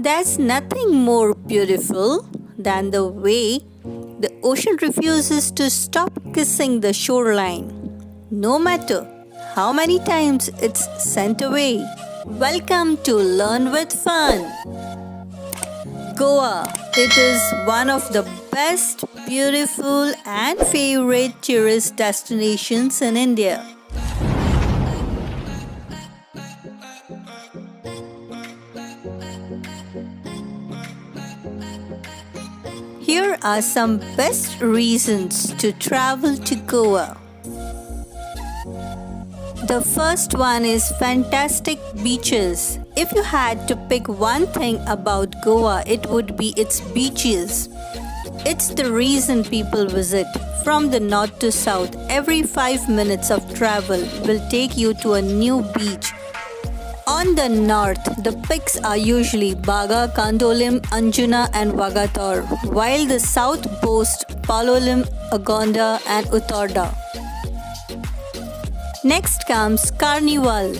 There's nothing more beautiful than the way the ocean refuses to stop kissing the shoreline, no matter how many times it's sent away. Welcome to Learn with Fun. Goa. It is one of the best, beautiful, and favorite tourist destinations in India. Here are some best reasons to travel to Goa. The first one is fantastic beaches. If you had to pick one thing about Goa, it would be its beaches. It's the reason people visit. From the north to south, every 5 minutes of travel will take you to a new beach. On the north, the peaks are usually Baga, Kandolim, Anjuna and Vagator, while the south boasts Palolem, Agonda and Uttarda. Next comes Carnival,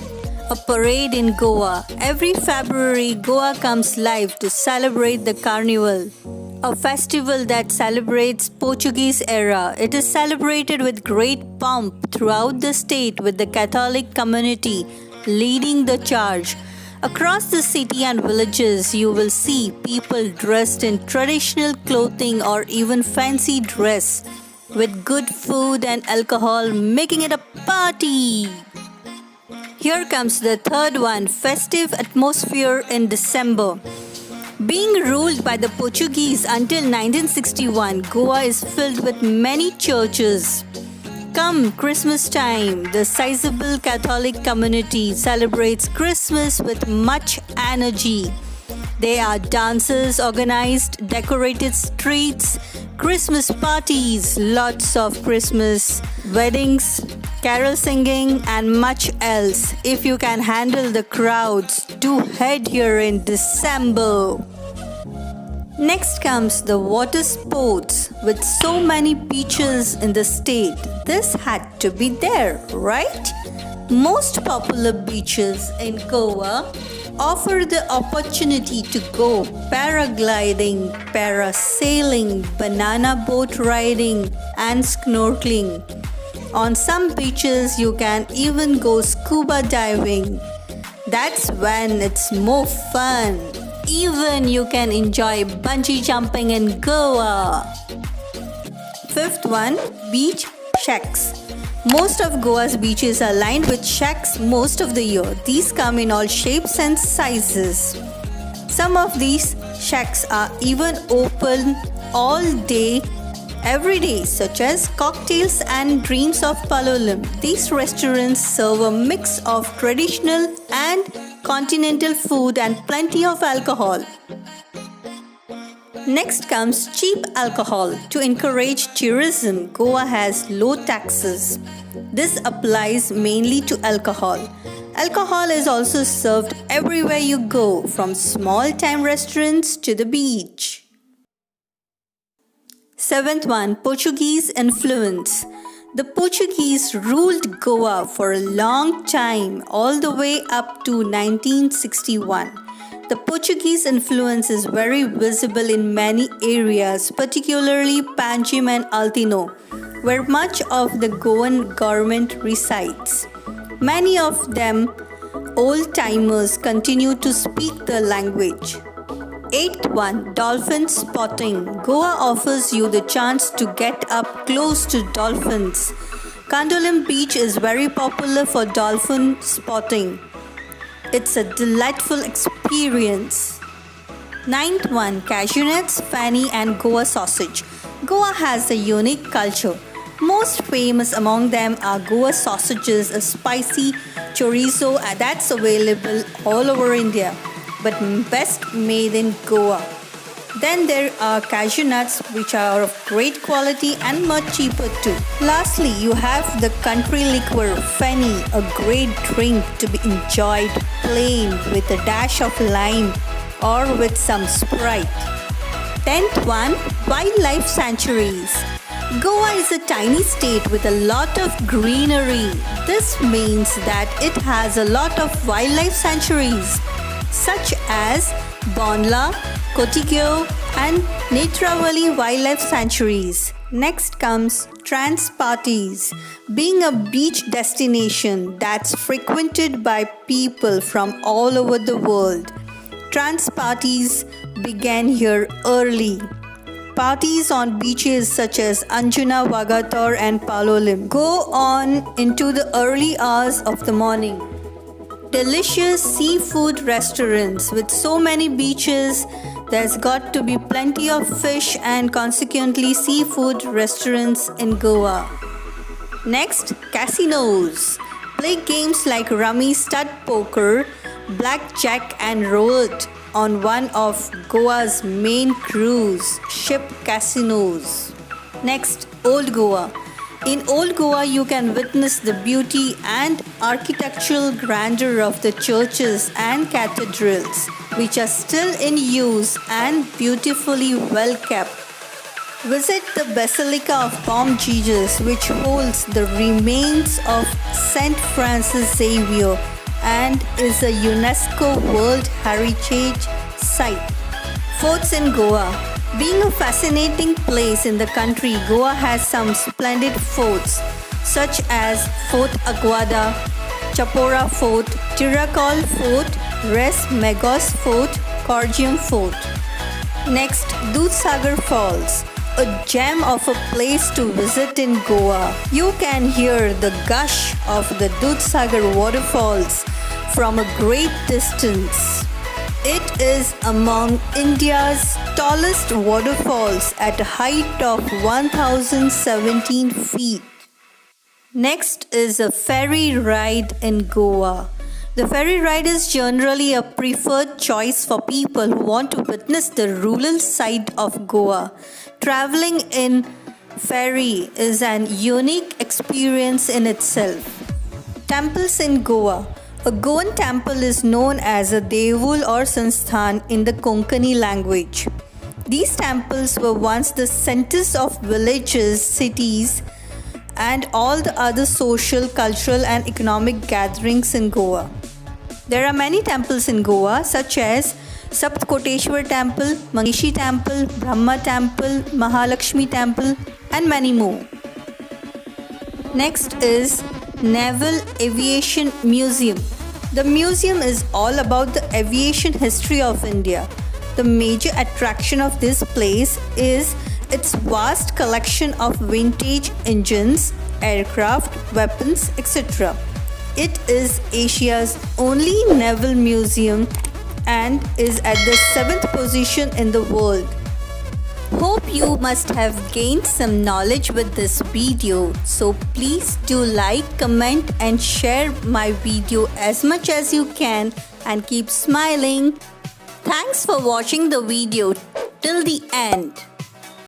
a parade in Goa. Every February, Goa comes live to celebrate the Carnival, a festival that celebrates Portuguese era. It is celebrated with great pomp throughout the state, with the Catholic community leading the charge. Across the city and villages, you will see people dressed in traditional clothing or even fancy dress, with good food and alcohol, making it a party. Here comes the third one, festive atmosphere in December. Being ruled by the Portuguese until 1961, Goa is filled with many churches. Come Christmas time, the sizable Catholic community celebrates Christmas with much energy. There are dances organized, decorated streets, Christmas parties, lots of Christmas weddings, carol singing, and much else. If you can handle the crowds, do head here in December. Next comes the water sports. With so many beaches in the state, this had to be there, right? Most popular beaches in Goa offer the opportunity to go paragliding, parasailing, banana boat riding, and snorkeling. On some beaches, you can even go scuba diving. That's when it's more fun. Even you can enjoy bungee jumping in Goa. Fifth one, beach shacks. Most of Goa's beaches are lined with shacks most of the year. These come in all shapes and sizes. Some of these shacks are even open all day, every day, such as Cocktails and Dreams of Palolem. These restaurants serve a mix of traditional and continental food and plenty of alcohol. Next comes cheap alcohol. To encourage tourism, Goa has low taxes. This applies mainly to alcohol. Alcohol is also served everywhere you go, from small-time restaurants to the beach. Seventh one, Portuguese influence. The Portuguese ruled Goa for a long time, all the way up to 1961. The Portuguese influence is very visible in many areas, particularly Panjim and Altino, where much of the Goan government resides. Many of them old-timers continue to speak the language. Eighth one, dolphin spotting. Goa offers you the chance to get up close to dolphins. Kandolim Beach is very popular for dolphin spotting. It's a delightful experience. Ninth one, cashew nuts, fanny and Goa sausage. Goa has a unique culture. Most famous among them are Goa sausages, a spicy chorizo that's available all over India, but best made in Goa. Then there are cashew nuts, which are of great quality and much cheaper too. Lastly, you have the country liquor, Fanny, a great drink to be enjoyed plain with a dash of lime or with some Sprite. 10th one, wildlife sanctuaries. Goa is a tiny state with a lot of greenery. This means that it has a lot of wildlife sanctuaries. such as Bondla, Kotigyo and Netravali Wildlife Sanctuaries. Next comes trans parties, being a beach destination that's frequented by people from all over the world. Trans parties began here early. Parties on beaches such as Anjuna, Vagator and Palolem go on into the early hours of the morning. Delicious seafood restaurants with so many beaches, there's got to be plenty of fish and consequently seafood restaurants in Goa. Next, casinos. Play games like rummy, stud poker, blackjack and roulette on one of Goa's main cruise ship casinos. Next, Old Goa. In Old Goa, you can witness the beauty and architectural grandeur of the churches and cathedrals, which are still in use and beautifully well kept. Visit the Basilica of Bom Jesus, which holds the remains of Saint Francis Xavier and is a UNESCO World Heritage Site. Forts in Goa. Being a fascinating place in the country, Goa has some splendid forts such as Fort Aguada, Chapora Fort, Tiracol Fort, Res Magos Fort, Corgium Fort. Next, Dudhsagar Falls, a gem of a place to visit in Goa. You can hear the gush of the Dudhsagar waterfalls from a great distance. It is among India's tallest waterfalls at a height of 1017 feet. Next is a ferry ride in Goa. The ferry ride is generally a preferred choice for people who want to witness the rural side of Goa. Traveling in ferry is an unique experience in itself. Temples in Goa. A Goan temple is known as a Devul or Sansthan in the Konkani language. These temples were once the centers of villages, cities, and all the other social, cultural, and economic gatherings in Goa. There are many temples in Goa, such as Saptkoteshwar Temple, Mangeshi Temple, Brahma Temple, Mahalakshmi Temple, and many more. Next is Naval Aviation Museum. The museum is all about the aviation history of India. The major attraction of this place is its vast collection of vintage engines, aircraft, weapons, etc. It is Asia's only naval museum and is at the 7th position in the world. Hope you must have gained some knowledge with this video. So please do like, comment and share my video as much as you can and keep smiling. Thanks for watching the video till the end.